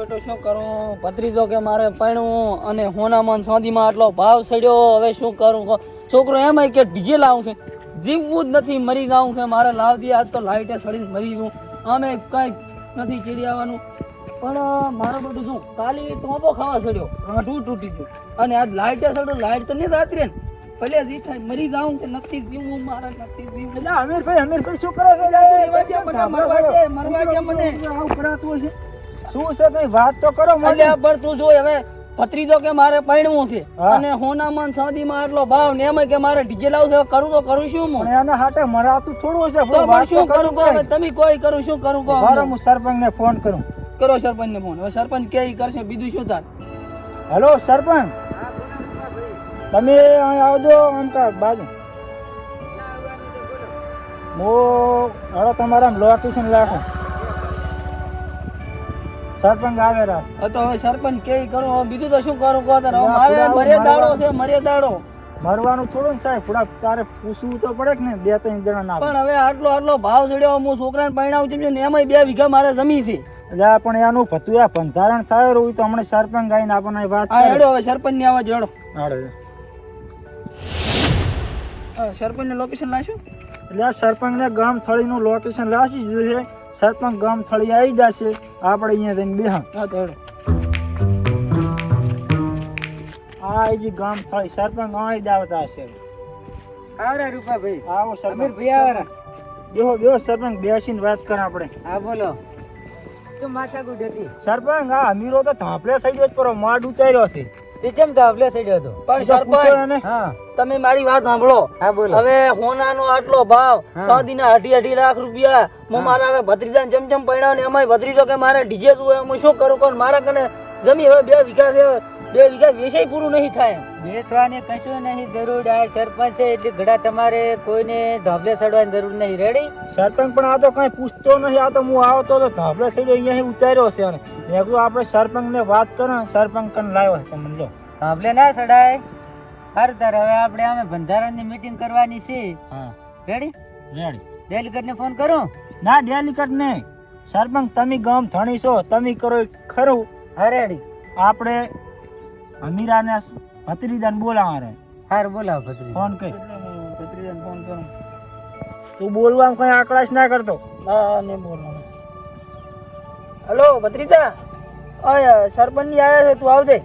બેટો શું કરું? ભત્રીજો કે મારે પૈણું અને હોનામાં સોદીમાં આટલો ભાવ સડ્યો, હવે શું કરું? છોકરો એમ કે ડીજે લાવું છે, જીવવું જ નથી, મરી જાવું છે મારે. લાવ દે, આજ તો લાઈટે સડીને મરી ગયું. અમે કઈ નથી ચીડી આવવાનું, પણ મારો બધું શું કાલી ટોપો ખાવા સડ્યો, રાઠું તૂટી ગયું, અને આજ લાઈટે સડ્યો. લાઈટ તો નહીં રાત્રે ને ભલે જી થાય, મરી જાવું છે, નથી જીવવું મારે, નથી જીવવું. એટલે અમીરભાઈ શું કરો છો? મરવા દે મને. આવું કરાતું હશે? શું છે કઈ વાત તો કરો મને. અલ્યા પણ તું જો, હવે ભત્રીજો કે મારે પૈણવું છે હા. અને હોનામાં ને ચાંદીમાં આટલો ભાવ ને એમાં કે મારે ડીજે લાવું છે. કરું તો કરું શું હું? પણ એના હાટે મરાતું થોડું હશે. તો પણ શું કરું કહો? હવે તમે કોઈ કરું, શું કરું કહો? બારો હું સરપંચને ફોન કરું. કરો સરપંચ ને ફોન. હવે સરપંચ કે ઈ કરશે, બીજું શું તાર? હેલો સરપંચ, તમે અહીં આવજો આમ કા બાજુ. હું હવે તમારા લોકેશન રાખો. સરપંચ આવે રાત. તો હવે સરપંચ કે ઈ કરું, હવે બીજું તો શું કરું કહો તાર? હવે મારે મરે દાડો છે, મરે દાડો. મરવાનું થોડું થાય, થોડા તારે પૂછવું તો પડે કે ને. 2-3 જણા ના પણ હવે આટલો ભાવ ચડ્યો, હું છોકરાને પૈણાવું છું ને એમાંય 2 વીઘા મારે જમી છે. એટલે પણ એનું ભતું આ બંધારણ થાય રહ્યું તો હમણાં સરપંચ આવીને આપણને વાત હા હેડો, હવે સરપંચ ની આવાજ હેડો. કરે. સરપંચ ને લોકેશન લાવશું. એટલે આ સરપંચને ગામ થળીનું લોકેશન લાસી દીધું છે. સરપંચ ગામ થળી આવી જશે, આપણે અહીંયા જઈને બેહા. હા તો હેડો. આ જી ગામ થળી સરપંચ આવી દાવતા હશે. આવરા રૂપાભાઈ. આવો સરપંચ. અમીરભાઈ આવરા. બેહો સરપંચ, બેસીને વાત કરે આપણે. હા બોલો. શું માથાકૂટ હતી? સરપંચ આ અમીરો તો થાંભલે સડ્યો જ પરો, માડ ઉતાર્યો છે. તે કેમ ધાબલે ચડ્યો હતો? પણ પૂછો સરપંચ એને. હા તમે મારી વાત સાંભળો. હા બોલો. હવે હોનાનો આટલો ભાવ, હા. ચાંદીના 2.5 લાખ રૂપિયા, હું મારા હવે ભત્રીજાને ચમચમ પૈણાવ ને એમાંય ભત્રીજો કે મારે ડીજે જોવે, હું શું કરું? પણ મારા કને જમી હવે 2 વીઘા છે, 2 વીઘા વેચાઈ પૂરું નહીં થાય. બેસવાની કશું નહીં જરૂર. આ સરપંચ છે એટલે ઘડા તમારે કોઈને ધાબલે ચડવાની જરૂર નહીં. રેડી? સરપંચ પણ આ તો કઈ પૂછતો નથી. આ તો હું આવતો તો થાંભલે સડ્યો અહીંયા ઉતાર્યો છે. અને મેં કીધું આપણે સરપંચને વાત કરો. સરપંચ કને લાવ્યો છે તમને લો. ધાબલે ના ચડાય. હર તાર હવે આપણે આમે બંધારણની મીટિંગ કરવાની છે. હા રેડી? રેડી. ડેલિગેટને ફોન કરો. ના ડેલિકેટ નહીં. સરપંચ તમે ગામ ધણી છો, તમે કરો એ ખરું. હા રેડી. આપણે અમીરાને ભત્રીજાને બોલાવા રે. હાર બોલાવો ભત્રી. ફોન કરી. એટલે હું ભત્રીજાને ફોન કરું. તું બોલવામાં કઈ આકળાશ ના કરતો. હા નહીં બોલવાનું. હેલો ભત્રીજા, ઓય સરપંચ ની આયા છે, તું આવજે.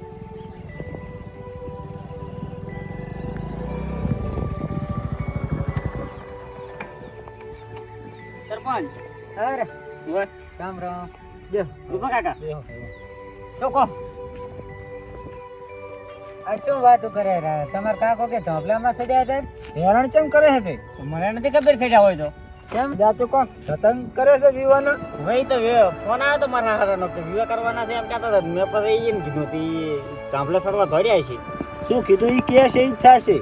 સરપંચ હાર ઓય રામ રામ. બે રૂપા કાકા બેહો. શું કહો? આ શું વાતો કરે રહ્યા? તમારા કાકો કે ધાબલામાં ચડ્યા હતા? હેરાન ચમ કરે છે તે? મને નથી ખબર થઈ હોય તો. કેમ? જા તો કોણ સતંગ કરે છે વિવાના? ભાઈ તો ફોન આવ્યો તો મારા હારાનો કે વિવાહ કરવાના છે એમ કહેતા હતા. મેં પછી એને કીધું હતી કાંભલે સડવા ધોર્યા છે. શું કીધું ઈ કે છે ઈ થશે.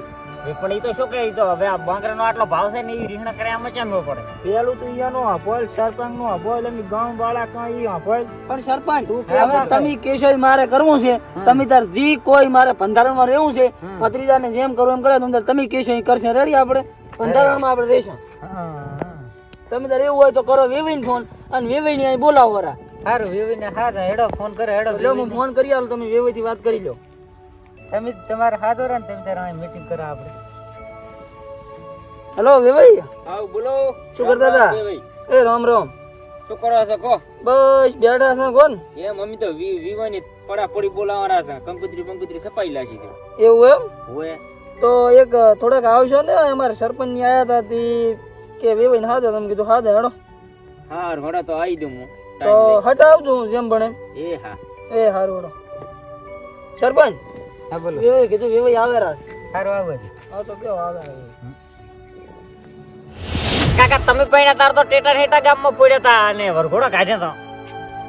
પણ એ તો શું કે તો હવે આ બાંકરાનો આટલો ભાવ છે ને એ રીહણા કરે એમ કેમ ન પડે? પેલું તો અહીંયાનો અભોલ, સરપંચનો અભોલ, અને ગામ વાળા કઈ અભોલ. પણ સરપંચ તું હવે તમે કેશો મારે કરવું છે, તમે તાર જી કોઈ મારે બંધારણમાં રહેવું છે, હમ. ભત્રીજાને જેમ કરવું એમ કરે, તમે કેશો એ કરશે. રેડી? આપણે બંધારણમાં આપણે રહેશું. હા તમે તાર એવું હોય તો કરો વેવીને ફોન, અને વેવીને અહીં બોલાવો વરા. હારું વેવીને હા હેડો ફોન કરો. હેડો એટલે હું ફોન કરી આવું, તમે વેવીથી વાત કરી લો. તમે તમારા હાથ ને તમે તારા મીટિંગ કરો આપણે. હેલો વેવાઈ, આવ બોલો. શું કરતા હતા? એ રામ રામ. શું કરો છો કહો? બસ બેઠા છે કોણ? એમ અમે તો વિવાની પડાપડી બોલાવવાના હતા. કંપુતરી સપાઈ લાશી તો. એવું એમ? હોય તો એક થોડાક આવશો ને, અમારે સરપંચ ની આયા હતા તી કે વેવાઈ ને હાજર, તમે કીધું હાજર હેડો. હાર વડા તો આવી દઉં હું. તો હટાવજો જેમ બને. એ હા. એ હારું હેડો. સરપંચ હા બોલો. વેવાઈ કીધું વેવાઈ આવે રાત. હારું આવો જ. હા તો કેવો આવે? કાકા તમે પૈણા તાર તો ટેટા હેટા ગામમાં પડ્યા હતા અને વરઘોડો કાઢ્યો તો.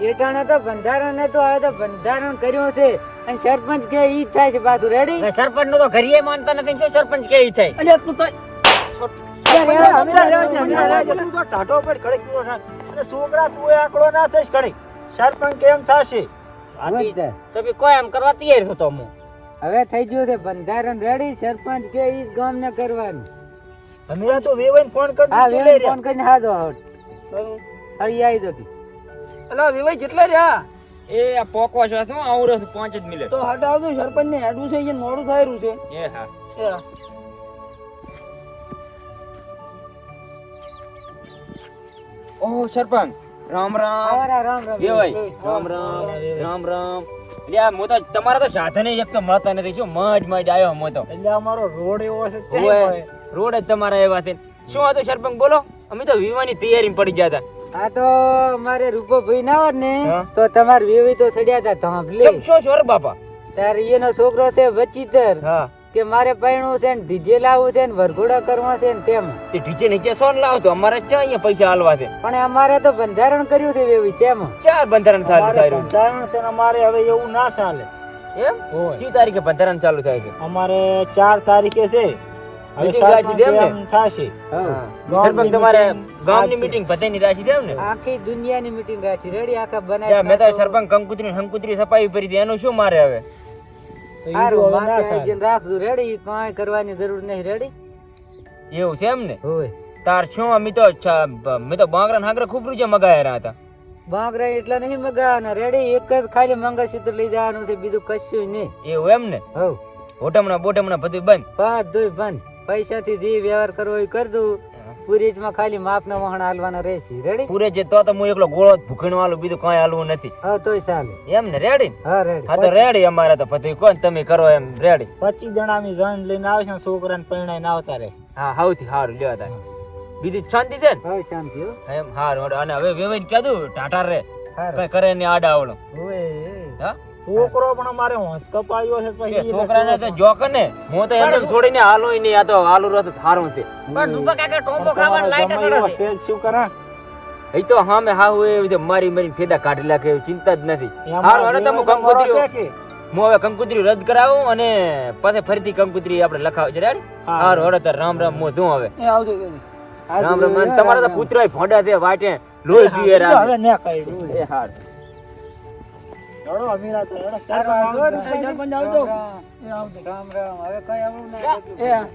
એટાણે તો બંધારણ હતું, હવે તો બંધારણ કર્યું છે અને સરપંચ કે ઈ જ થાય છે પાછું. રેડી? સરપંચ નું તો ઘરીએ માનતા નથી, શું સરપંચ કે ઈ થાય? અલ્યા તું તો ટાટો પર ખડે કીધો ના. અને છોકરા તું આંકડો ના થઈશ ખડે. સરપંચ કેમ થશે? બધા. તમે કોઈ એમ કરવા તૈયાર છો તો હું. હવે થઈ ગયું છે બંધારણ. રેડી? સરપંચ કે ઈ જ ગામ ને કરવાનું. તમે આ તો વેવાઈને ફોન કરી હા દીધો. વેવી ફોન કરીને હાજો આવટ. અહીં આવી દો. અલા વેવાઈ જેટલા રહ્યા એ આ પોકવા છો શું આવરો 5 જ મિનિટ તો હટ આવજો સરપંચ ને હેડવું છે અહીંયા મોડું થાય રહ્યું છે એ હા એ હા. ઓહ સરપંચ રામ રામ આવરા રામ રામ વેવાઈ રામ રામ રામ રામ એટલે આ મોટા તમારા તો સાધને એક તો મળતા નથી શું મજ આવ્યો મો તો એટલે અમારો રોડ એવો છે તે ઓય, હોય. રોડ જ તમારા એવા છે શું હતું સરપંચ બોલો અમે તો વિવાની તૈયારી પડી ગયા હતા આ તો મારે રૂપો ભાઈ ના હોત ને હા. તો તમાર વેવી તો સડ્યા હતા ધાંભલે ચમ શું છો રે બાપા તારે એનો છોકરો છે વચીતર હા કે મારે પૈણું છે ને ડીજે લાવવું છે ને વરઘોડા કરવા છે ને તેમ તે ઢીચે નીચે સોન લાવતો અમારે ચા અહીંયા પૈસા હાલવા છે પણ અમારે તો બંધારણ કર્યું છે વેવી તેમ ચાર બંધારણ ચાલુ અમારે થાય રહ્યું બંધારણ છે ને અમારે હવે એવું ના ચાલે એમ હોય. કઈ તારીખે બંધારણ ચાલુ થાય છે અમારે 4 તારીખે છે હવે Meeting રાખી દે એમ ને? સરપંચ થશે સરપંચ તમારે ગામની આજ મીટિંગ બધાની રાશી દેવ ને આખી દુનિયાની મીટિંગ રાખી રેડી આખા ત્યાં મેં તો બનાવી સરપંચ કંકુત્રી સફાઈ કરી હતી એનું શું મારે હવે તો ઈ સારું હવે ના માથે ચાલે. આવીને રાખજો રેડી કાંઈ કરવાની જરૂર નહીં રેડી એવું છે એમ ને હોય તાર શું અમે તો મેં તો બાંગરા હાંગરા ખૂબ રૂપિયા મગાયા હતા બાંગરા એટલા નહીં મગાવવાના રેડી એક જ ખાલી મંગળસૂત્ર લઈ જવાનું છે બીજું કશું નહીં એવું એમ ને હવ હોટમણા બોટમણા બધું બંધ બધું બંધ પૈસાથી જે વ્યવહાર કરવો એ કરજો પૂરીજમાં ખાલી માપના વહાણ હાલવાના રહેશે રેડી પૂરે છે તો હું એકલો ગોળો ભૂખણો હાલું બીજું કઈ હાલવું નથી હા તોય ચાલે એમ ને રેડી હા રેડી હા તો રેડી અમારે તો બધું કોણ તમે કરો એમ રેડી 25 જણા અમે જણ લઈને આવશે ને છોકરાને પરણાઈને આવતા રહે હા સૌથી સારું લેવા તારે બીજું શાંતિ છે ને હવે શાંતિ હો એમ હારું અને હવે વેવાઈને કીધું ટાટા રે હારું. કઈ કરે ને આડા આવડો ઓય હા છોકરો પણ અમારે હોંચ કપાયો છે એ પછી છોકરાને તો જોક ને હું તો એમને છોડીને હાલો નહીં આ તો હાલુ રહે તો સારું છે પણ રૂપા કાકા ટોમ્બો ખાવાનું લાઈટ સડે છે શું કરે એ તો હામે હાવ એવી રીતે મારી મારી ફેદા કાઢી નાખે એવી ચિંતા જ નથી એમાં હારું હવે તમે વેવાઈનો કંકોત્રી મરો છે કે? હું હવે કંકુત્રી રદ કરાવું અને પછી ફરીથી કંકુત્રી આપણે લખાવ છે રેડી હા. હારું હવે તો રામ રામ હું તું હવે એ આવજો વેવી. રામ રામ અને તમારા તો પુત્ર ભોંડા છે વાટે લોહી પીએ હા, રામ હવે ને કઈ એ હારું ચડો અમીરા તો હેડો. સારું, આવજો ને. સરપંચ આવજો રામ એ આવજો રામ રામ હવે કઈ આવડું ના એ હા.